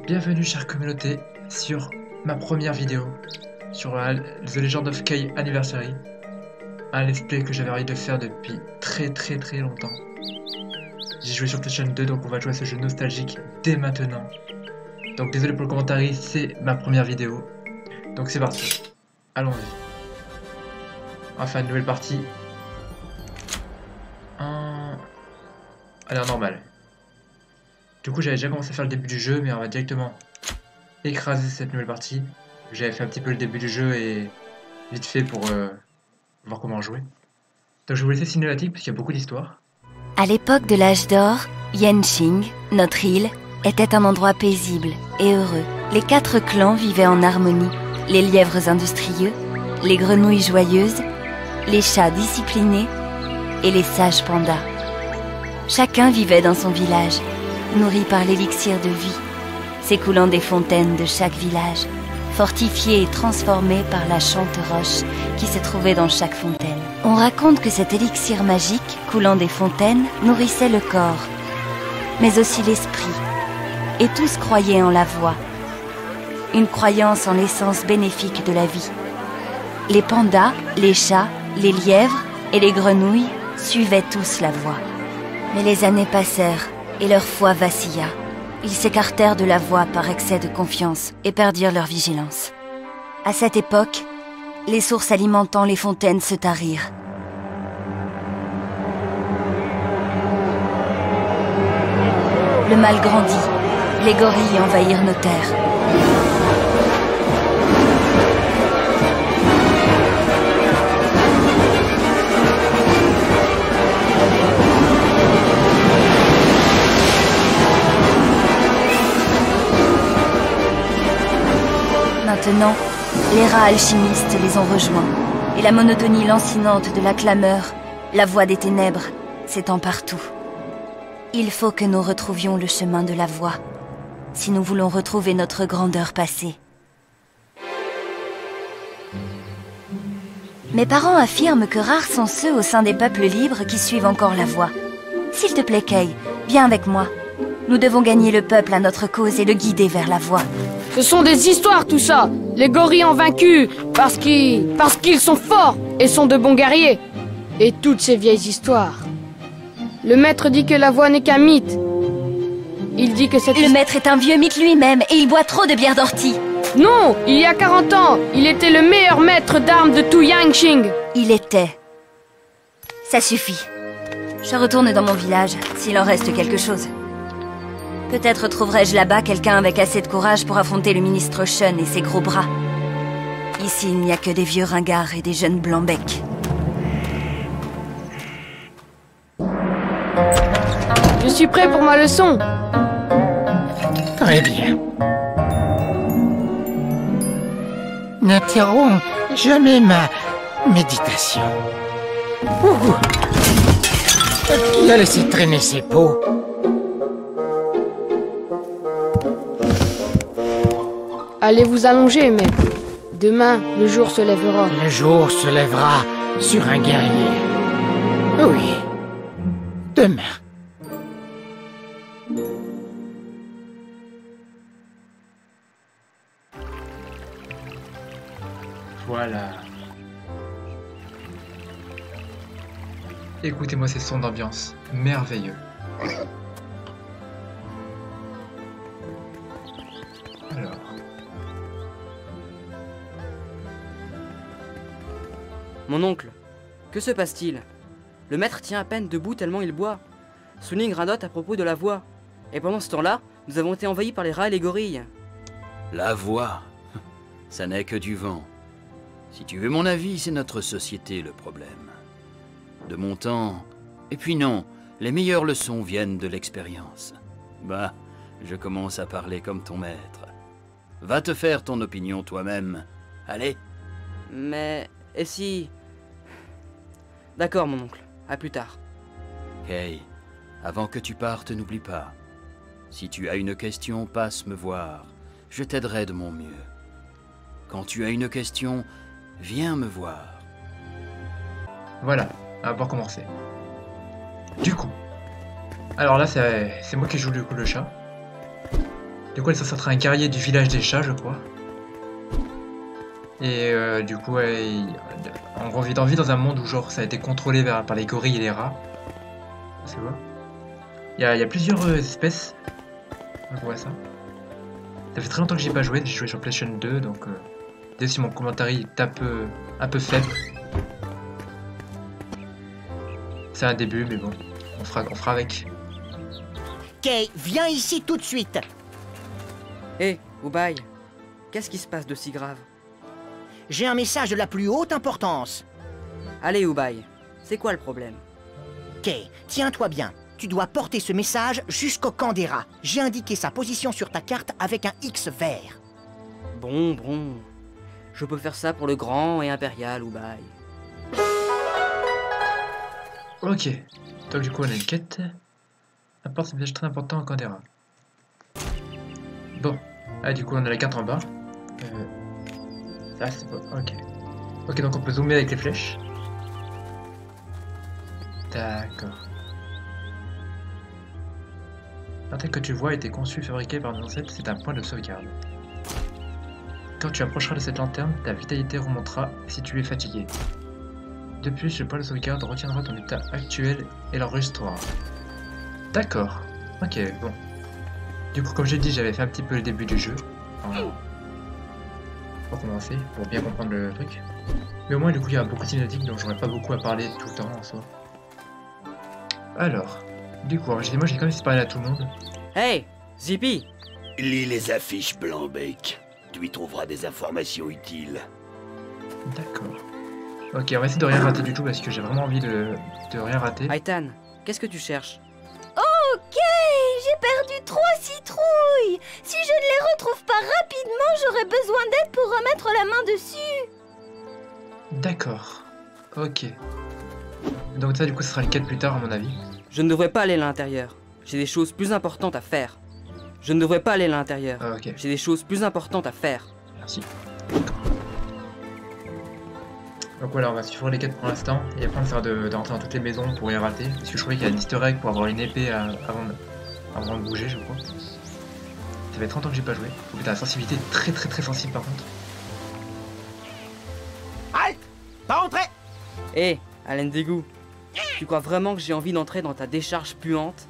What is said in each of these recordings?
Bienvenue chère communauté sur ma première vidéo sur The Legend of Kay Anniversary, un let's play que j'avais envie de faire depuis très longtemps. J'ai joué sur PlayStation 2, donc on va jouer à ce jeu nostalgique dès maintenant. Donc désolé pour le commentaire, c'est ma première vidéo. Donc c'est parti, allons-y. On va faire une nouvelle partie. Allez, en normal. Du coup j'avais déjà commencé à faire le début du jeu, mais on va directement écraser cette nouvelle partie. J'avais fait un petit peu le début du jeu et vite fait pour voir comment jouer. Donc je vais vous laisser cinématique parce qu'il y a beaucoup d'histoires. À l'époque de l'âge d'or, Yenqing, notre île, était un endroit paisible et heureux. Les 4 clans vivaient en harmonie. Les lièvres industrieux, les grenouilles joyeuses, les chats disciplinés et les sages pandas. Chacun vivait dans son village, nourri par l'élixir de vie, s'écoulant des fontaines de chaque village, fortifié et transformé par la chante roche qui se trouvait dans chaque fontaine. On raconte que cet élixir magique, coulant des fontaines, nourrissait le corps, mais aussi l'esprit, et tous croyaient en la voix, une croyance en l'essence bénéfique de la vie. Les pandas, les chats, les lièvres et les grenouilles suivaient tous la voix. Mais les années passèrent et leur foi vacilla. Ils s'écartèrent de la voie par excès de confiance et perdirent leur vigilance. À cette époque, les sources alimentant les fontaines se tarirent. Le mal grandit. Les gorilles envahirent nos terres. Maintenant, les rats alchimistes les ont rejoints, et la monotonie lancinante de la clameur, la voix des ténèbres, s'étend partout. Il faut que nous retrouvions le chemin de la voix, si nous voulons retrouver notre grandeur passée. Mes parents affirment que rares sont ceux au sein des peuples libres qui suivent encore la voie. S'il te plaît, Kay, viens avec moi. Nous devons gagner le peuple à notre cause et le guider vers la voie. Ce sont des histoires tout ça. Les gorilles ont vaincu parce qu'ils sont forts et sont de bons guerriers. Et toutes ces vieilles histoires. Le maître dit que la voix n'est qu'un mythe. Il dit que cette... Le maître est un vieux mythe lui-même et il boit trop de bière d'ortie. Non, il y a 40 ans, il était le meilleur maître d'armes de tout Yanqing. Il était. Ça suffit. Je retourne dans mon village, s'il en reste quelque chose. Peut-être trouverai-je là-bas quelqu'un avec assez de courage pour affronter le ministre Shun et ses gros bras. Ici, il n'y a que des vieux ringards et des jeunes blancs-becs. Je suis prêt pour ma leçon. Très bien. N'interromps jamais ma méditation. Ouh. Qui a laissé traîner ses peaux? Allez vous allonger, maître. Demain, le jour se lèvera. Le jour se lèvera sur un guerrier. Oui. Demain. Voilà. Écoutez-moi ces sons d'ambiance, merveilleux. Alors... Mon oncle, que se passe-t-il? Le maître tient à peine debout tellement il boit. Suning radote à propos de la voix. Et pendant ce temps-là, nous avons été envahis par les rats et les gorilles. La voix, ça n'est que du vent. Si tu veux mon avis, c'est notre société le problème. De mon temps... Et puis non, les meilleures leçons viennent de l'expérience. Bah, je commence à parler comme ton maître. Va te faire ton opinion toi-même. Allez. Mais... et si... D'accord, mon oncle. À plus tard. Kay, avant que tu partes, n'oublie pas. Si tu as une question, passe me voir. Je t'aiderai de mon mieux. Quand tu as une question, viens me voir. Voilà, on va pouvoir commencer. Du coup, alors là c'est moi qui joue du coup le chat. Du coup, elle est censée être un guerrier du village des chats, je crois. Et du coup, on vit dans un monde où genre ça a été contrôlé par les gorilles et les rats. C'est quoi? Il y a plusieurs espèces. On voit ça. Ça fait très longtemps que j'ai pas joué. J'ai joué sur PlayStation 2, donc désolé si mon commentaire est un peu faible. C'est un début, mais bon, on fera avec. Kay, viens ici tout de suite. Hé, Ubai, qu'est-ce qui se passe de si grave? J'ai un message de la plus haute importance. Allez, Ubai, c'est quoi le problème? Kay, tiens-toi bien. Tu dois porter ce message jusqu'au camp des rats. J'ai indiqué sa position sur ta carte avec un X vert. Bon. Je peux faire ça pour le grand et impérial, Ubai. Ok. Donc du coup, on a une quête. Apporte ce message très important au camp des rats. Bon. Ah, du coup, on a la carte en bas. Ah, c'est bon. Ok. Ok, donc on peut zoomer avec les flèches. D'accord. L'intérêt que tu vois a été conçu et fabriqué par nos ancêtres, c'est un point de sauvegarde. Quand tu approcheras de cette lanterne, ta vitalité remontera si tu es fatigué. De plus, le point de sauvegarde retiendra ton état actuel et l'enregistrera. D'accord. Ok, bon. Du coup, comme j'ai dit, j'avais fait un petit peu le début du jeu. Pour commencer, pour bien comprendre le truc. Mais au moins, du coup, il y a beaucoup de cinématiques, donc j'aurais pas beaucoup à parler tout le temps en soi. Alors, du coup, moi j'ai quand même parlé à tout le monde. Hey, Zippy! Lis les affiches Blanc-Bec. Tu y trouveras des informations utiles. D'accord. Ok, on va essayer de rien rater du tout parce que j'ai vraiment envie de rien rater. Aitan, qu'est-ce que tu cherches? Ok, j'ai perdu 3 citrouilles. Si je ne les retrouve pas rapidement, j'aurai besoin d'aide pour remettre la main dessus. D'accord. Ok. Donc ça, du coup, ce sera une quête plus tard, à mon avis. Je ne devrais pas aller à l'intérieur. J'ai des choses plus importantes à faire. Je ne devrais pas aller à l'intérieur. Ah, ok. J'ai des choses plus importantes à faire. Merci. Donc voilà, on va suivre les quêtes pour l'instant et après on va faire de rentrer dans toutes les maisons pour rien rater. Parce que je croyais qu'il y a un easter egg pour avoir une épée avant de bouger, je crois. Ça fait 30 ans que j'ai pas joué. Faut que t'as la sensibilité très sensible par contre. Halt! Pas entrer! Hé, Alain Dégout, tu crois vraiment que j'ai envie d'entrer dans ta décharge puante?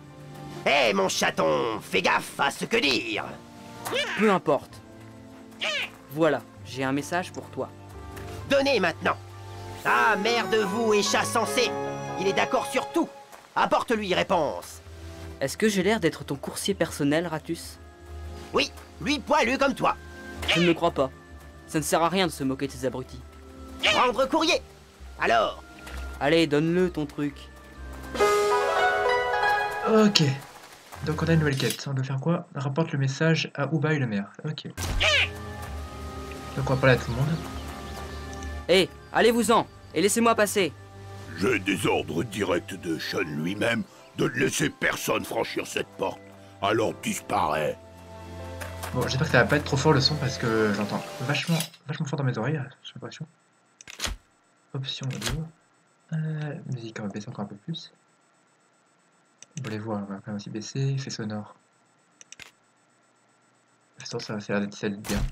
Hé, mon chaton, fais gaffe à ce que dire! Peu importe. Voilà, j'ai un message pour toi. Donnez maintenant! Ah, mère de vous et chat sensé! Il est d'accord sur tout! Apporte-lui réponse! Est-ce que j'ai l'air d'être ton coursier personnel, Ratus? Oui, lui poilu comme toi! Je ne me crois pas. Ça ne sert à rien de se moquer de ces abrutis. Rendre courrier! Alors! Allez, donne-le ton truc. Ok. Donc on a une nouvelle quête. On doit faire quoi? Rapporte le message à Ubai le maire. Ok. Donc on va parler à tout le monde. Hé, allez-vous-en et laissez-moi passer. J'ai des ordres directs de Sean lui-même de ne laisser personne franchir cette porte. Alors disparais. Bon, j'espère que ça va pas être trop fort le son parce que j'entends vachement fort dans mes oreilles, j'ai l'impression. Option audio. Musique, on va baisser encore un peu plus. Bon, les voix, on va quand même aussi baisser. Effet sonore. Ça va faire des bien.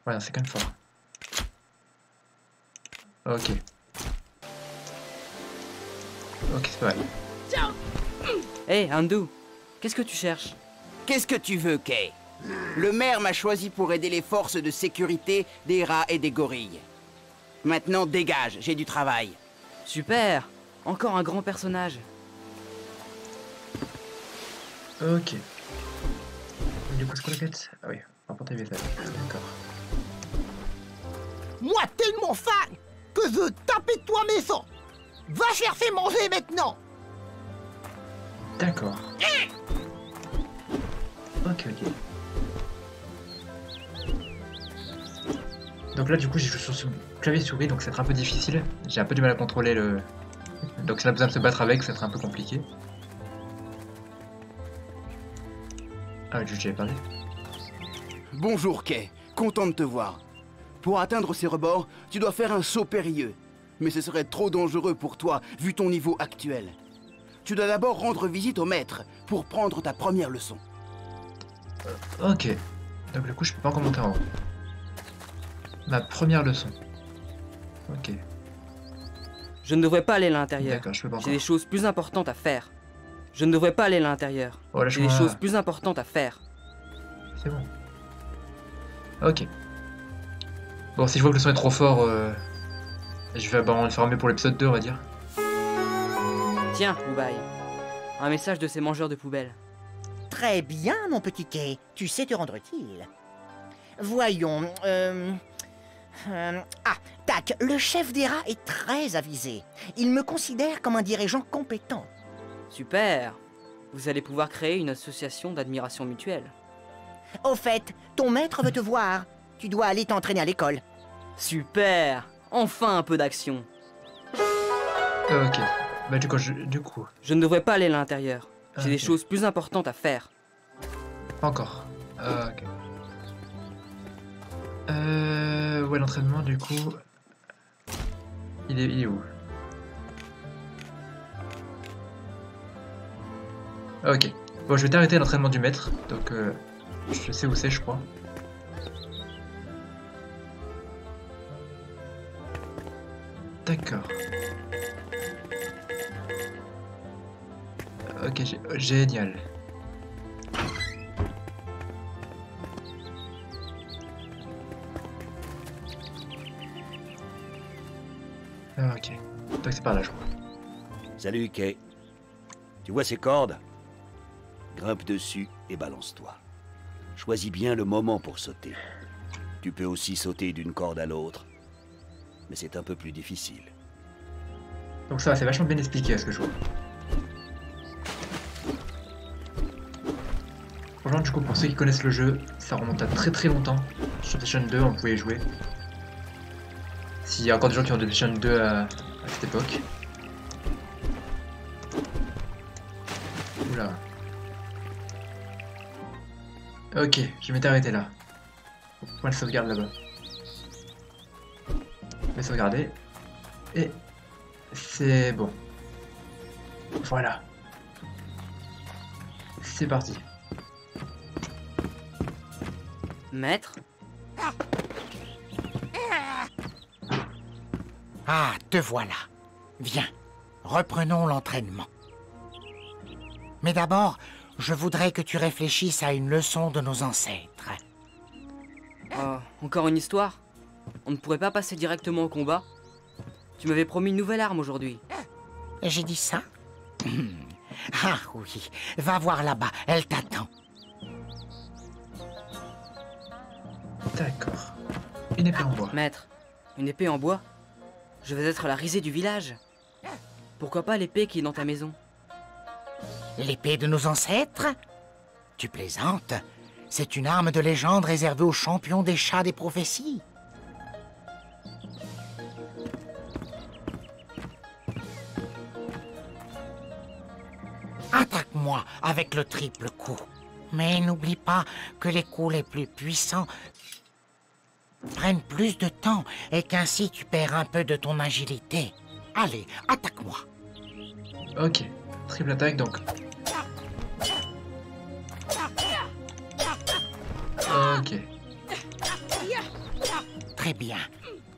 Ouais, c'est quand même fort. Ok. Ok, c'est pas mal. Hé, Andou, qu'est-ce que tu cherches? Qu'est-ce que tu veux, Kay? Le maire m'a choisi pour aider les forces de sécurité des rats et des gorilles. Maintenant, dégage, j'ai du travail. Super! Encore un grand personnage. Ok. Du coup, c'est quoi la quête? Ah oui, rapporter les messages. D'accord. Moi tellement fan que je taper toi maison! Va chercher manger maintenant! D'accord. Ok. Donc là, du coup, j'ai joué sur ce clavier souris, donc ça va être un peu difficile. J'ai un peu du mal à contrôler le... Donc si on a besoin de se battre avec, ça sera un peu compliqué. Ah, j'avais parlé. Bonjour, Kay. Content de te voir. Pour atteindre ces rebords, tu dois faire un saut périlleux. Mais ce serait trop dangereux pour toi, vu ton niveau actuel. Tu dois d'abord rendre visite au maître, pour prendre ta première leçon. Ok. Donc du coup, je peux pas encore monter en haut. Ma première leçon. Ok. Je ne devrais pas aller à l'intérieur. D'accord, je peux pas J'ai encore. des choses plus importantes à faire. Je ne devrais pas aller à l'intérieur. Oh, J'ai des lâche-moi. choses plus importantes à faire. C'est bon. Ok. Bon, si je vois que le son est trop fort, je vais fermer pour l'épisode 2, on va dire. Tiens, Boubaï. Un message de ces mangeurs de poubelles. Très bien, mon petit Kay. Tu sais te rendre utile. Voyons, Ah, tac, le chef des rats est très avisé. Il me considère comme un dirigeant compétent. Super. Vous allez pouvoir créer une association d'admiration mutuelle. Au fait, ton maître veut te voir. Tu dois aller t'entraîner à l'école. Super. Enfin un peu d'action. Ok. Bah du coup, Je ne devrais pas aller à l'intérieur. J'ai des Ok. choses plus importantes à faire. Pas encore. Ok. Ouais, l'entraînement, du coup... Il est où? Ok. Bon, je vais t'arrêter l'entraînement du maître. Donc, je sais où c'est, je crois. D'accord. Ok, génial. Ok. Donc c'est par là, je crois. Salut, Kay. Tu vois ces cordes? Grimpe dessus et balance-toi. Choisis bien le moment pour sauter. Tu peux aussi sauter d'une corde à l'autre, mais c'est un peu plus difficile. Donc ça, c'est vachement bien expliqué à ce que je vois. Franchement, du coup, pour ceux qui connaissent le jeu, ça remonte à très très longtemps. Sur PlayStation 2, on pouvait y jouer. S'il y a encore des gens qui ont des PlayStation 2 à cette époque. Oula. Ok, je m'étais arrêté là. Point de sauvegarde là-bas. Je vais sauvegarder. Et c'est bon. Voilà. C'est parti. Maître? Ah, te voilà. Viens, reprenons l'entraînement. Mais d'abord, je voudrais que tu réfléchisses à une leçon de nos ancêtres. Oh, encore une histoire? On ne pourrait pas passer directement au combat? Tu m'avais promis une nouvelle arme aujourd'hui. J'ai dit ça? Ah oui, va voir là-bas, elle t'attend. D'accord. Une épée en bois. Maître, une épée en bois? Je vais être la risée du village. Pourquoi pas l'épée qui est dans ta maison? L'épée de nos ancêtres? Tu plaisantes? C'est une arme de légende réservée aux champions des chats des prophéties. Attaque-moi avec le triple coup. Mais n'oublie pas que les coups les plus puissants prennent plus de temps et qu'ainsi tu perds un peu de ton agilité. Allez, attaque-moi. Ok. Triple attaque donc. Ok. Très bien.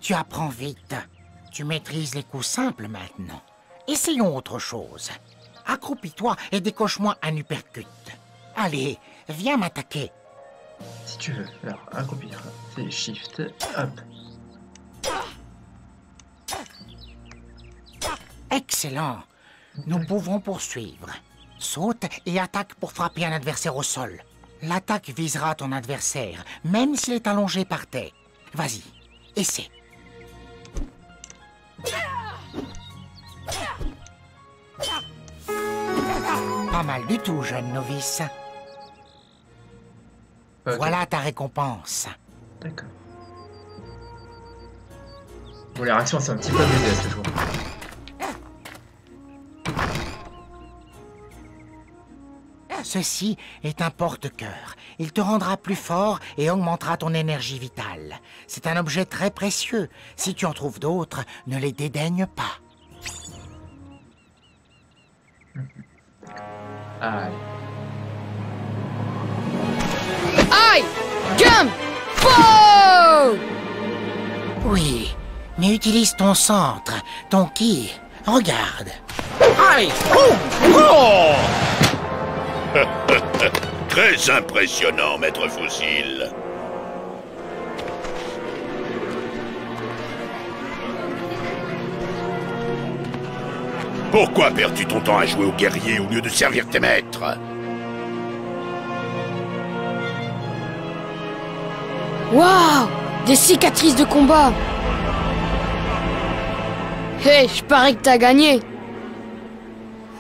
Tu apprends vite. Tu maîtrises les coups simples maintenant. Essayons autre chose. Accroupis-toi et décoche-moi un uppercut. Allez, viens m'attaquer. Si tu veux. Alors, accomplir. C'est Shift. Hop. Excellent. Nous pouvons poursuivre. Saute et attaque pour frapper un adversaire au sol. L'attaque visera ton adversaire, même s'il est allongé par terre. Vas-y, essaie. Pas mal du tout, jeune novice. Ok. Voilà ta récompense. D'accord. Bon, les réactions, c'est un petit peu amusé à ce jour. Ceci est un porte-cœur. Il te rendra plus fort et augmentera ton énergie vitale. C'est un objet très précieux. Si tu en trouves d'autres, ne les dédaigne pas. Allez. Gum! Oh! Oui, mais utilise ton centre, ton ki. Regarde. Aïe! Oh Très impressionnant, maître Fossile. Pourquoi perds-tu ton temps à jouer au guerrier au lieu de servir tes maîtres? Waouh! Des cicatrices de combat! Hé, je parie que t'as gagné!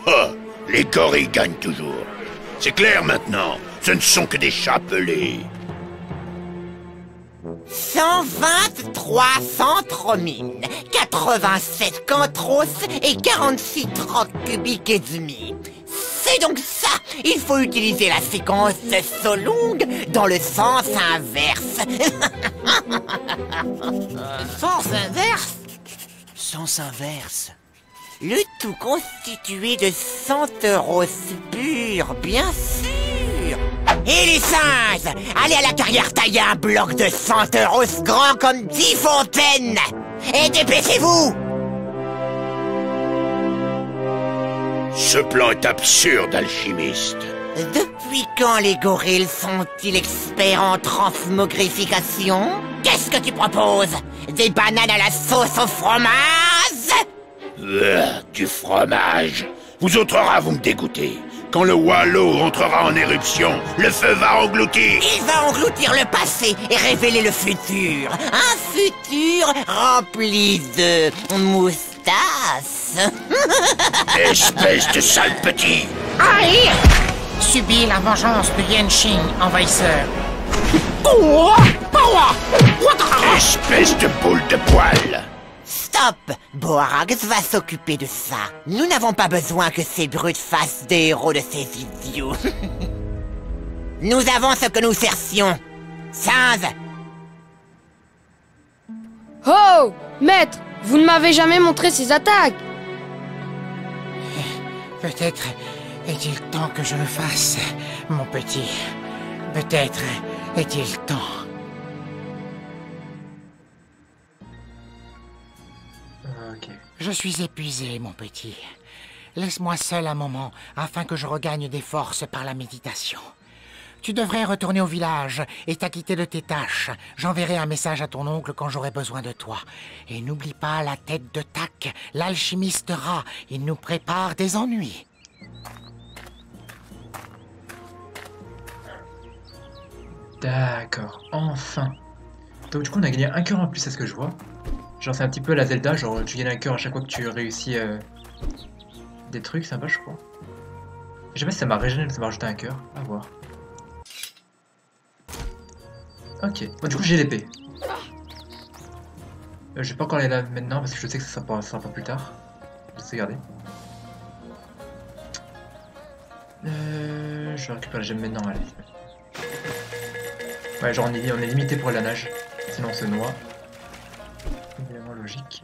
Ah, les gorilles gagnent toujours. C'est clair maintenant, ce ne sont que des chats pelés. 123 centromines, 87 cantros et 46 30 cubiques et demi. C'est donc ça. Il faut utiliser la séquence Solung dans le sens inverse. Sens inverse? Sens inverse. Le tout constitué de centauros purs, bien sûr. Et les singes, allez à la carrière tailler un bloc de centauros grand comme 10 fontaines. Et dépêchez-vous. Ce plan est absurde, alchimiste. Depuis quand les gorilles sont-ils experts en transmogrification? Qu'est-ce que tu proposes? Des bananes à la sauce au fromage? Du fromage. Vous autres rats, vous me dégoûtez. Quand le Wallow entrera en éruption, le feu va engloutir. Il va engloutir le passé et révéler le futur. Un futur rempli de moustaches. Espèce de sale petit. Aïe! Subis la vengeance de Yenching, envahisseur. Espèce de boule de poil. Stop! Boarax va s'occuper de ça. Nous n'avons pas besoin que ces brutes fassent des héros de ces idiots. Nous avons ce que nous cherchions. 15. Oh! Maître, vous ne m'avez jamais montré ces attaques! Peut-être est-il temps que je le fasse, mon petit. Peut-être est-il temps. Ok. Je suis épuisé, mon petit. Laisse-moi seul un moment, afin que je regagne des forces par la méditation. Tu devrais retourner au village et t'acquitter de tes tâches. J'enverrai un message à ton oncle quand j'aurai besoin de toi. Et n'oublie pas la tête de Tac, l'alchimiste rat. Il nous prépare des ennuis. D'accord, enfin. Donc du coup on a gagné un cœur en plus, c'est ce que je vois. Genre c'est un petit peu la Zelda, genre tu gagnes un cœur à chaque fois que tu réussis des trucs sympas je crois. Je sais pas si ça m'a régénéré ou ça m'a rajouté un cœur, à voir. Ok, bon, du coup j'ai l'épée. Je vais pas encore aller là maintenant parce que je sais que ça sera pas plus tard. Je vais regarder. Je vais récupérer la gemme maintenant, allez. Ouais, genre on est limité pour la nage, sinon on se noie. Évidemment logique.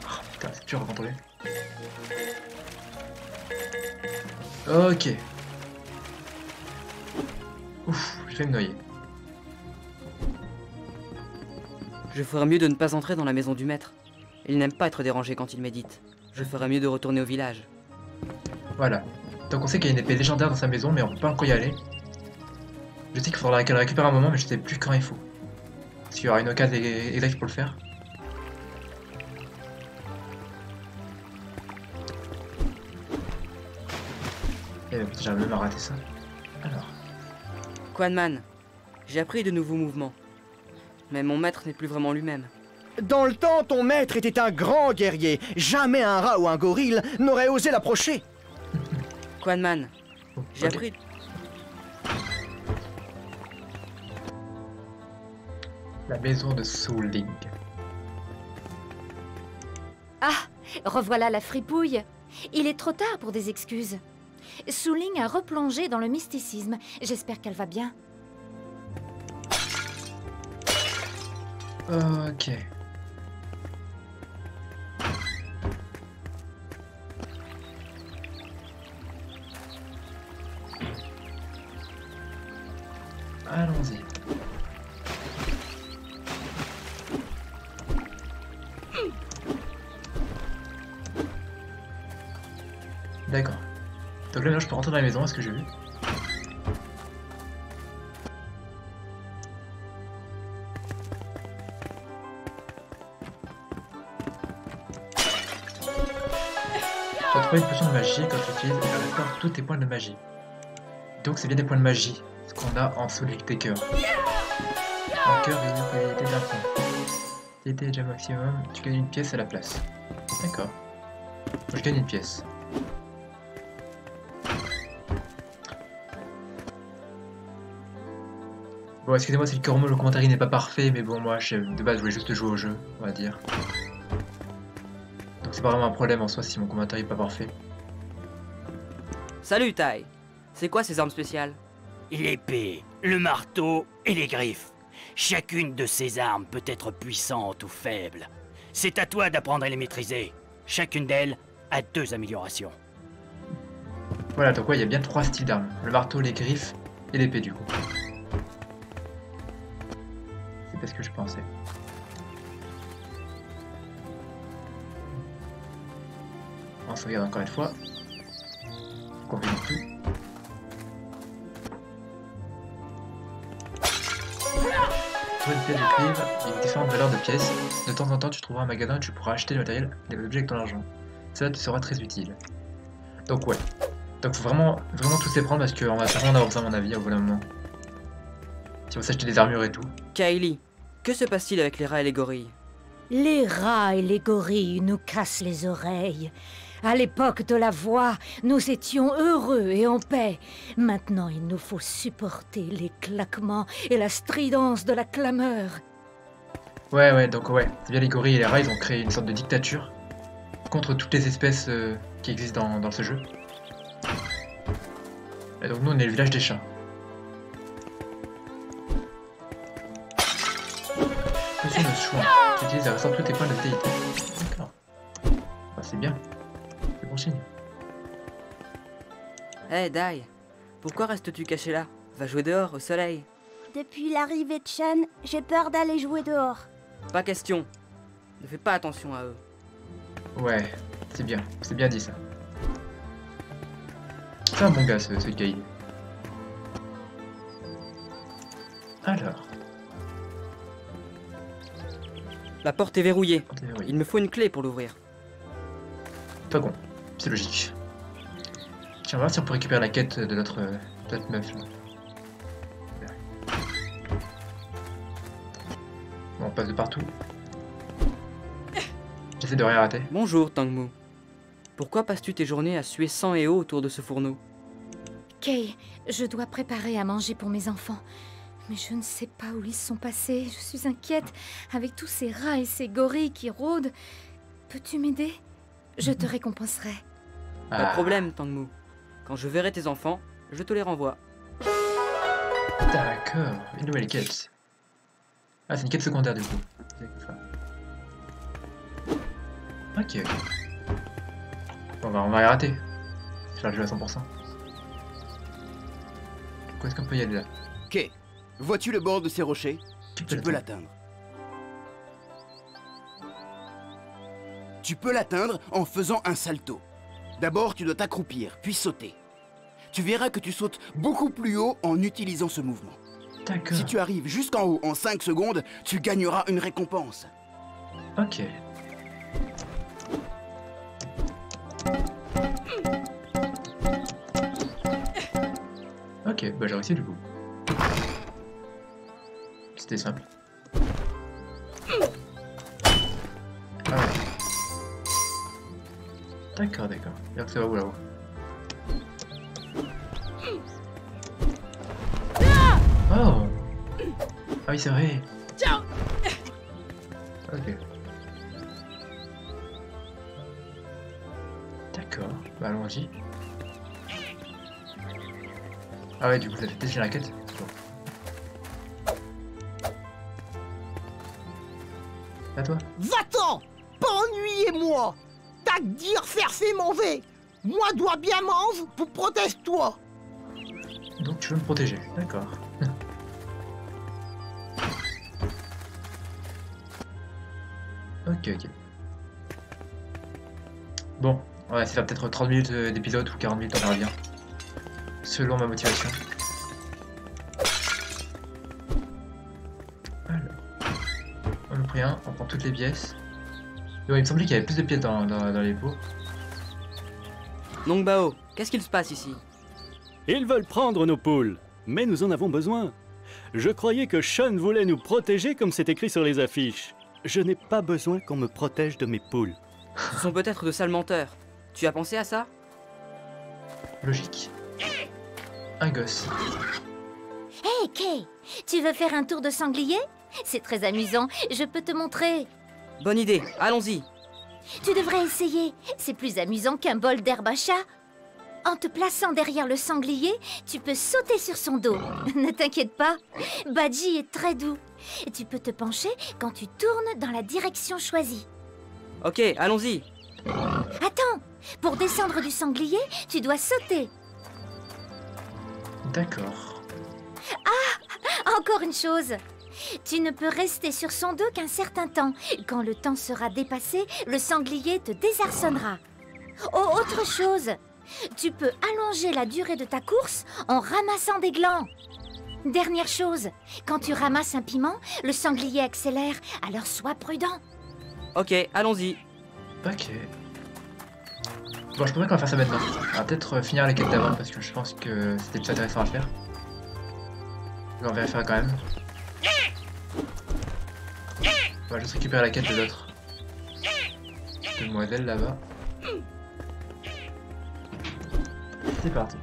Oh putain, c'est dur à contrôler. Ok. Ouf, je vais me noyer. Je ferais mieux de ne pas entrer dans la maison du maître. Il n'aime pas être dérangé quand il médite. Je ferais mieux de retourner au village. Voilà. Donc on sait qu'il y a une épée légendaire dans sa maison, mais on peut pas encore y aller. Je sais qu'il faudra qu'elle récupère un moment, mais je sais plus quand il faut. Parce qu'il y aura une occasion exacte pour le faire. Et j'arrive même à rater ça. Alors. Quanman, j'ai appris de nouveaux mouvements. Mais mon maître n'est plus vraiment lui-même. Dans le temps, ton maître était un grand guerrier. Jamais un rat ou un gorille n'aurait osé l'approcher. Quanman, j'ai appris... La maison de Souling. Ah, revoilà la fripouille. Il est trop tard pour des excuses. Souling a replongé dans le mysticisme. J'espère qu'elle va bien. Ok. D'accord. Donc là, maintenant, je peux rentrer dans la maison, est-ce que j'ai vu? Tu as trouvé une potion de magie quand tu utilises et récupère tous tes points de magie. Donc c'est bien des points de magie, ce qu'on a en dessous des cœurs. Un cœur réduit la qualité d'un point. Qualité déjà maximum, tu gagnes une pièce à la place. D'accord. Je gagne une pièce. Bon, excusez-moi si le commentaire n'est pas parfait, mais bon, moi, de base, je voulais juste jouer au jeu, on va dire. Donc c'est pas vraiment un problème en soi si mon commentaire n'est pas parfait. Salut, Tai. C'est quoi ces armes spéciales? L'épée, le marteau et les griffes. Chacune de ces armes peut être puissante ou faible. C'est à toi d'apprendre à les maîtriser. Chacune d'elles a 2 améliorations. Voilà, donc ouais, il y a bien 3 styles d'armes. Le marteau, les griffes et l'épée du coup. C'est pas ce que je pensais. On se regarde encore une fois. On fait tout. Trouver une pièce de cuivre et différentes valeurs de pièces. De temps en temps, tu trouveras un magasin où tu pourras acheter le matériel et les objets avec ton argent. Cela te sera très utile. Donc ouais. Donc faut vraiment tous les prendre parce qu'on va vraiment en avoir besoin à mon avis au bout d'un moment. Si on va s'acheter des armures et tout. Kaeli, que se passe-t-il avec les rats et les gorilles? Les rats et les gorilles nous cassent les oreilles. À l'époque de la voix, nous étions heureux et en paix. Maintenant, il nous faut supporter les claquements et la stridence de la clameur. Ouais, donc ouais. C'est bien les gorilles et les rats, ils ont créé une sorte de dictature contre toutes les espèces qui existent dans ce jeu. Et donc nous, on est le village des chats. Potion de soin. Tu utilises à ressortir tous tes points de vitalité. D'accord. Bah, c'est bien. C'est bon signe. Hé, Dai, pourquoi restes-tu caché là? Va jouer dehors, au soleil. Depuis l'arrivée de Shen, j'ai peur d'aller jouer dehors. Pas question. Ne fais pas attention à eux. Ouais, c'est bien dit ça. C'est un bon gars ce Kaeli. Alors. La porte est verrouillée. Il me faut une clé pour l'ouvrir. Pas bon, c'est logique. Tiens, on va voir si on peut récupérer la quête de notre meuf là. Bon, on passe de partout. J'essaie de rien rater. Bonjour, Tangmu. Pourquoi passes-tu tes journées à suer sang et eau autour de ce fourneau? Kay, je dois préparer à manger pour mes enfants. Mais je ne sais pas où ils sont passés. Je suis inquiète avec tous ces rats et ces gorilles qui rôdent. Peux-tu m'aider? Je te récompenserai. Pas de problème, Tangmu. Quand je verrai tes enfants, je te les renvoie. D'accord, une nouvelle quête. Ah, c'est une quête secondaire du coup. Ok. Bon, bah, on va y rater. Je vais le jeu à 100%. Où est-ce qu'on peut y aller là? Ok. Vois-tu le bord de ces rochers? Tu peux l'atteindre. Tu peux l'atteindre en faisant un salto. D'abord, tu dois t'accroupir, puis sauter. Tu verras que tu sautes beaucoup plus haut en utilisant ce mouvement. D'accord. Si tu arrives jusqu'en haut en 5 secondes, tu gagneras une récompense. Ok. Ok, bah j'ai réussi du coup. C'était simple. Ah ouais. D'accord. Bien que ça va où là-haut. Oh. Ah oui, c'est vrai. Ok. D'accord, bah allons-y. Ah ouais, du coup, ça fait déjà la quête. Bon. À toi. Va-t'en! Pas ennuyez-moi! T'as que dire faire fait manger! Moi dois bien manger pour protège-toi! Donc tu veux me protéger, d'accord. Ok. Bon, Ouais, ça fait peut-être 30 minutes d'épisode ou 40 minutes, on verra bien. Selon ma motivation. Alors. On a pris un, on prend toutes les pièces. Ouais, il me semblait qu'il y avait plus de pièces dans les pots. Donc Bao, qu'est-ce qu'il se passe ici? Ils veulent prendre nos poules, mais nous en avons besoin. Je croyais que Sean voulait nous protéger comme c'est écrit sur les affiches. Je n'ai pas besoin qu'on me protège de mes poules. Ce sont peut-être de sales menteurs. Tu as pensé à ça? Logique. Un gosse. Hey Kay, tu veux faire un tour de sanglier? C'est très amusant, je peux te montrer. Bonne idée, allons-y. Tu devrais essayer, c'est plus amusant qu'un bol d'herbe à chat. En te plaçant derrière le sanglier, tu peux sauter sur son dos. Ne t'inquiète pas, Badji est très doux. Tu peux te pencher quand tu tournes dans la direction choisie. Ok, allons-y. Attends, pour descendre du sanglier, tu dois sauter. D'accord. Ah, encore une chose. Tu ne peux rester sur son dos qu'un certain temps. Quand le temps sera dépassé, le sanglier te désarçonnera. Oh, autre chose, tu peux allonger la durée de ta course en ramassant des glands. Dernière chose, quand tu ramasses un piment, le sanglier accélère, alors sois prudent. Ok, allons-y. Ok. Bon, je pense qu'on va faire ça maintenant. On va peut-être finir les quêtes d'avant parce que je pense que c'était plus intéressant à faire. On va vérifier quand même. On va juste récupérer la quête de l'autre demoiselle là-bas. C'est parti.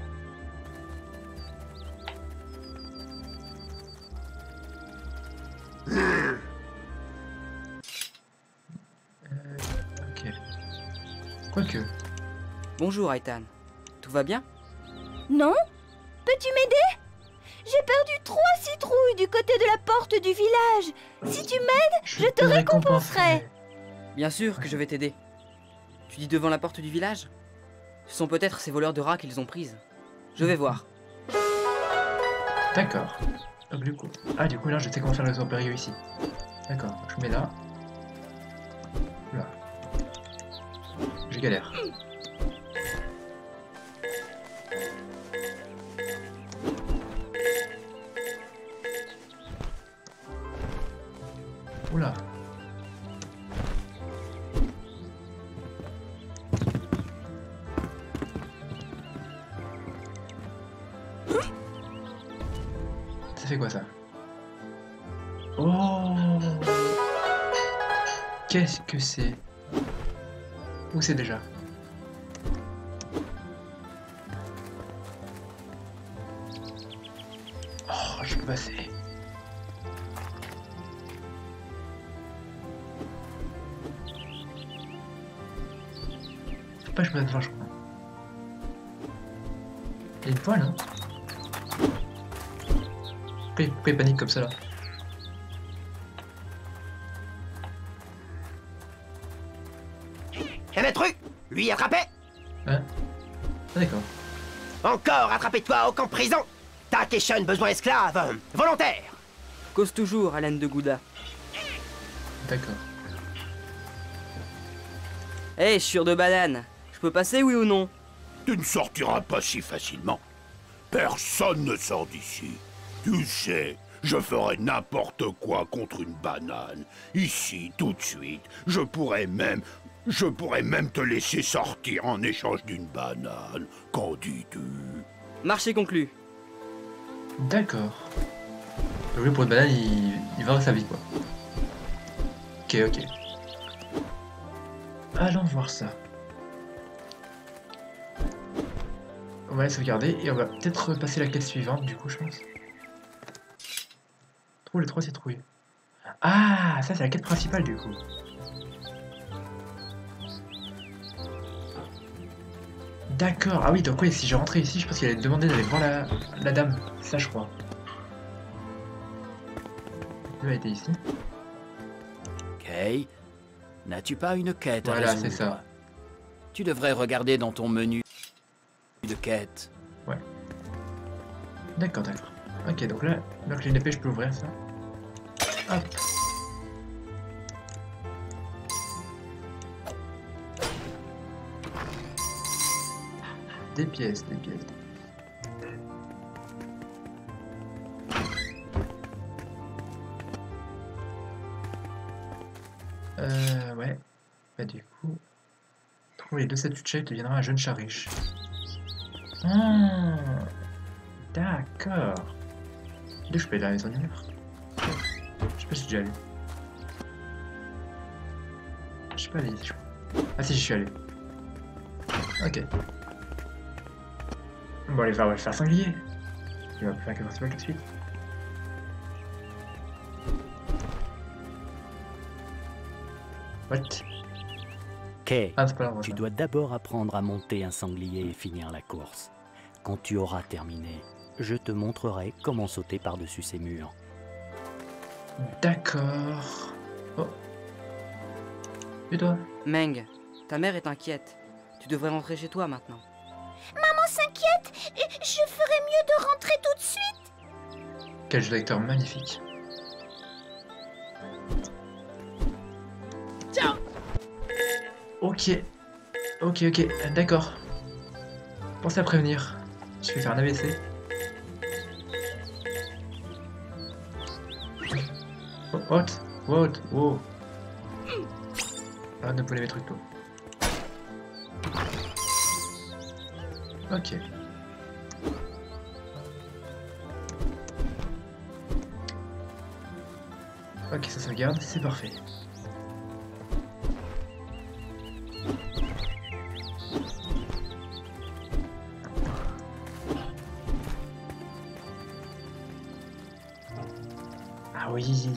Ok. Quoique. Bonjour Aitan. Tout va bien? Non? Peux-tu m'aider? J'ai perdu 3 citrouilles du côté de la porte du village. Si tu m'aides, je te récompenserai. Bien sûr que je vais t'aider. Tu dis devant la porte du village? Ce sont peut-être ces voleurs de rats qu'ils ont prises. Je vais voir. D'accord. Donc du coup... Ah du coup là je sais comment faire le sort périlleux ici. D'accord, je mets là. Là. Je galère. Oula. Ça fait quoi ça? Oh! Qu'est-ce que c'est? Où c'est déjà? Oh, je peux passer. Faut pas que je me mette vachement. Il y a une poêle, hein? Pourquoi il panique comme ça là? Un intrus! Lui attrapé! Hein? Ah, d'accord. Encore attrapez-toi au camp de prison! Takeshun besoin esclave! Volontaire! Cause toujours, Haleine de Gouda. D'accord. Hé, chure de banane. Je peux passer, oui ou non? Tu ne sortiras pas si facilement. Personne ne sort d'ici. Tu sais, je ferai n'importe quoi contre une banane. Ici, tout de suite. Je pourrais même te laisser sortir en échange d'une banane. Qu'en dis-tu? Marché conclu. D'accord. Donc lui pour une banane, il va sa vie quoi. Ok, ok. Allons voir ça. On va aller sauvegarder et on va peut-être passer la quête suivante du coup je pense. Trouve les 3 citrouilles. Ah, ça c'est la quête principale du coup. D'accord, ah oui donc oui si je rentrais ici je pense qu'il allait me demander d'aller voir la dame, ça je crois. Elle était ici. Kay, n'as-tu pas une quête à Voilà, résoudre? c'est ça. Tu devrais regarder dans ton menu de quête. Ouais. D'accord, d'accord. Ok, donc là, donc j'ai une épée, je peux ouvrir ça. Hop. des pièces, des pièces. Ouais. Bah du coup... Trouver les 2 statues de chat deviendra un jeune chat riche. Ah, d'accord. D'où je peux aller dans les honneurs? Je sais pas si j'y allé. Je suis pas allé, je crois. Ah si, j'y suis allé. Ok. Bon, allez, on va le faire sanglier. Il va faire quelque chose tout de suite. What? Kay, Ah, c'est pas là, tu dois d'abord apprendre à monter un sanglier et finir la course. Quand tu auras terminé, je te montrerai comment sauter par-dessus ces murs. D'accord. Oh. Et toi? Meng, ta mère est inquiète. Tu devrais rentrer chez toi maintenant. Maman s'inquiète. Je ferais mieux de rentrer tout de suite. Quel jeu d'acteur magnifique. Ciao. Ok. Ok, d'accord. Pensez à prévenir. Je vais faire un AVC. Oh, what? Wow. Arrête de voler mes trucs, toi. Ok. Ok, ça sauvegarde, c'est parfait. Ah oui.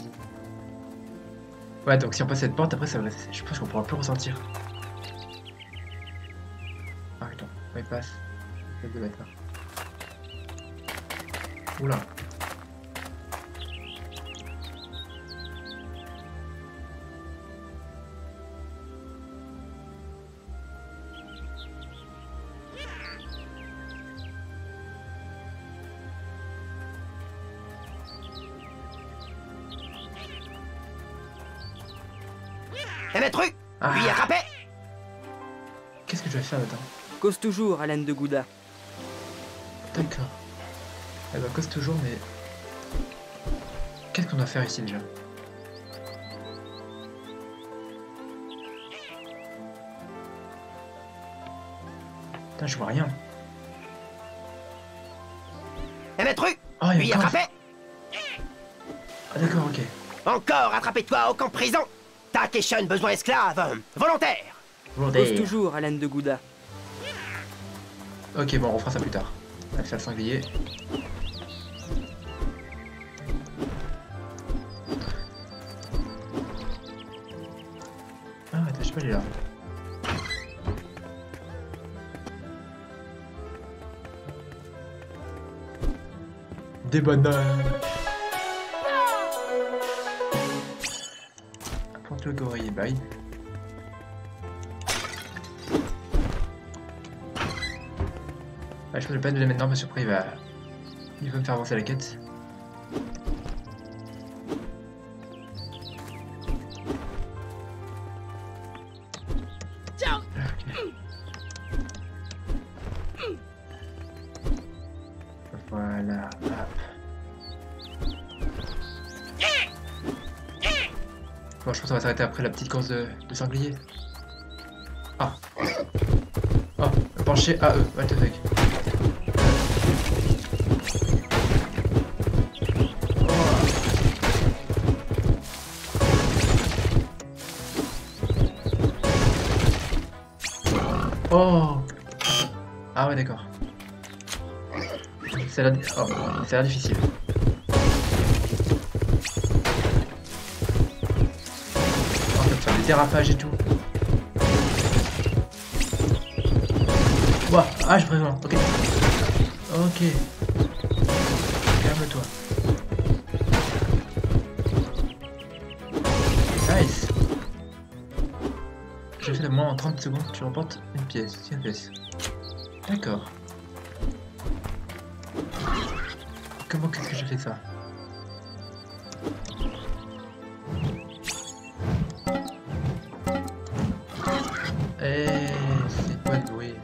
Ouais, donc si on passe cette porte, après ça va... Je pense qu'on pourra plus ressortir. Ah, attends, on y passe. Le bâtard. Oula. Et maître, lui attrapé. Qu'est-ce que je vais faire là-dedans? Cause toujours, haleine de Gouda. D'accord. Elle va cause toujours, mais... Qu'est-ce qu'on doit faire ici déjà? Putain, je vois rien. Et maître, Oh, il y lui a encore... attrapé. Ah d'accord, ok. Encore attrapez-toi au camp prison. Takeshun besoin esclave. Volontaire. Cause toujours, haleine de Gouda. Ok, bon, on refera ça plus tard. On va faire le sanglier. Ah, attends, je sais pas, il est là. Des bananes. Apporte le gorille, bye. Ah, je peux pas de le mettre maintenant parce que après il va me faire avancer la quête. Voilà. Bon, je pense qu'on va s'arrêter après la petite course de sanglier. Ah. Oh, penché à eux. What the fuck. Oh. Ah ouais, d'accord. Ça a l'air difficile. On peut faire des dérapages et tout. Ouah, ah, je préviens. Ok. Ok. Calme-toi. Nice. Je fais le moins en 30 secondes, tu remportes une pièce. C'est une pièce. D'accord. Comment qu'est-ce que je fais ça? Eh, c'est quoi le bruit?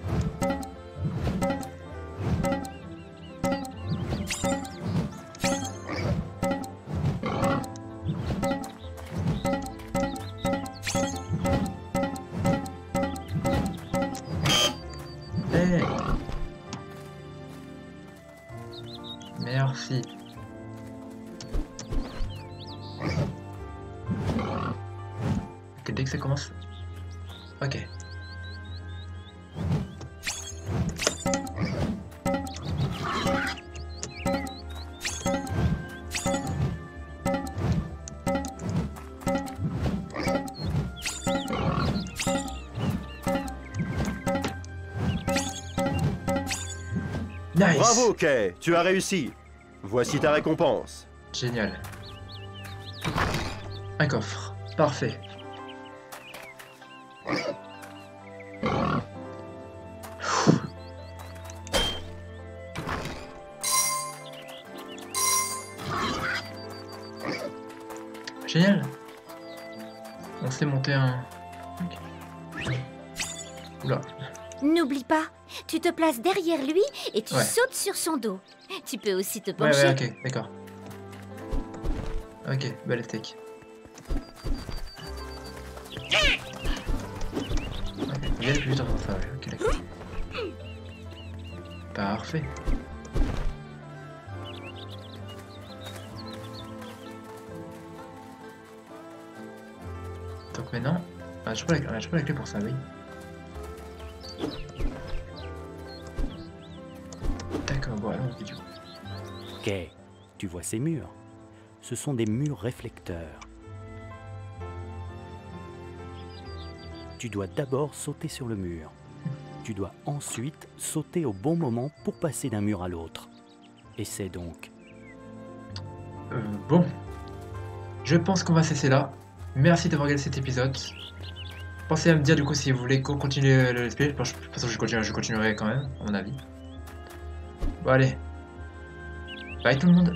Ouais. Merci. Ok, dès que ça commence. Ok. Nice. Bravo, Kay, tu as réussi. Voici ta récompense. Génial. Un coffre. Parfait. Génial. On s'est monté un... Oula. N'oublie pas, tu te places derrière lui et tu Ouais. sautes sur son dos. Tu peux aussi te Ouais, pencher. ouais, ok, d'accord. Ok, belle steak. Ok, il y a plus vite dans ça, ouais, ok, d'accord. Parfait. Donc maintenant, je prends la clé pour ça, oui. D'accord, bon, allons-y du coup. Kay, tu vois ces murs? Ce sont des murs réflecteurs. Tu dois d'abord sauter sur le mur. Tu dois ensuite sauter au bon moment pour passer d'un mur à l'autre. Essaie donc. Bon. Je pense qu'on va cesser là. Merci d'avoir regardé cet épisode. Pensez à me dire du coup si vous voulez continuer le let's play. De toute façon, je continuerai quand même, à mon avis. Bon, allez. Bye tout le monde.